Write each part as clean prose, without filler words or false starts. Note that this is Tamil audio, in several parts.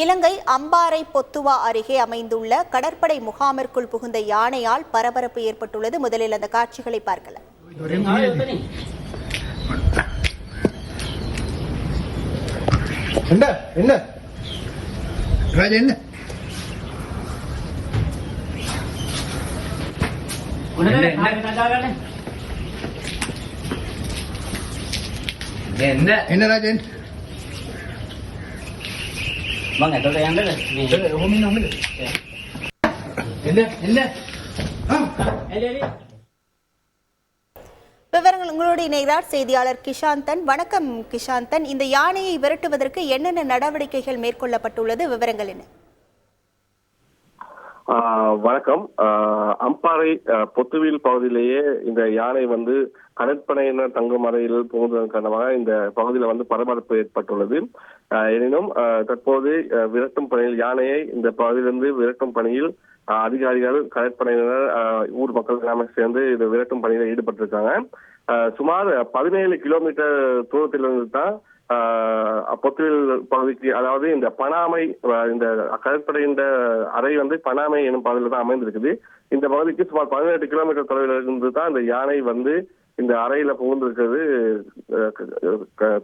இலங்கை அம்பாறை பொத்துவா அருகே அமைந்துள்ள கடற்படை முகாமிற்குள் புகுந்த யானையால் பரபரப்பு ஏற்பட்டுள்ளது. முதலில் அந்த காட்சிகளை பார்க்கலாம். என்ன ராஜன் வாங்க தொட எங்க என்ன விவரங்கள் உங்களோடு இணைகிறார் செய்தியாளர் கிஷாந்தன். வணக்கம் கிஷாந்தன், இந்த யானையை விரட்டுவதற்கு என்னென்ன நடவடிக்கைகள் மேற்கொள்ளப்பட்டுள்ளது, விவரங்கள் என்ன? வணக்கம். அம்பாறை பொத்துவில் பகுதியிலேயே இந்த யானை கடற்படையினர் தங்கும் அறையில் புகுந்ததன் காரணமாக இந்த பகுதியில் பரபரப்பு ஏற்பட்டுள்ளது. எனினும் தற்போது விரட்டும் பணியில் யானையை இந்த பகுதியிலிருந்து விரட்டும் பணியில் அதிகாரிகள், கடற்படையினர், ஊர் மக்கள் எல்லாமே சேர்ந்து இந்த விரட்டும் பணியில் ஈடுபட்டிருக்காங்க. சுமார் 17 கிலோமீட்டர் தூரத்திலிருந்து தான் பொத்துவில் பகுதிக்கு, அதாவது இந்த பனாமை, இந்த கடற்படையின் அறை பனாமை எனும் பகுதியில் தான் அமைந்திருக்குது. இந்த பகுதிக்கு சுமார் 18 கிலோமீட்டர் தொலைவில் இருந்து தான் இந்த யானை இந்த அறையில புகுந்திருக்கிறது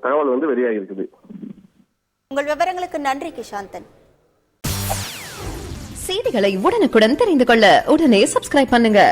தகவல் வெளியாகி இருக்குது. உங்கள் விவரங்களுக்கு நன்றி கிஷாந்தன். செய்திகளை உடனுக்குடன் தெரிந்து கொள்ள உடனே சப்ஸ்கிரைப் பண்ணுங்க.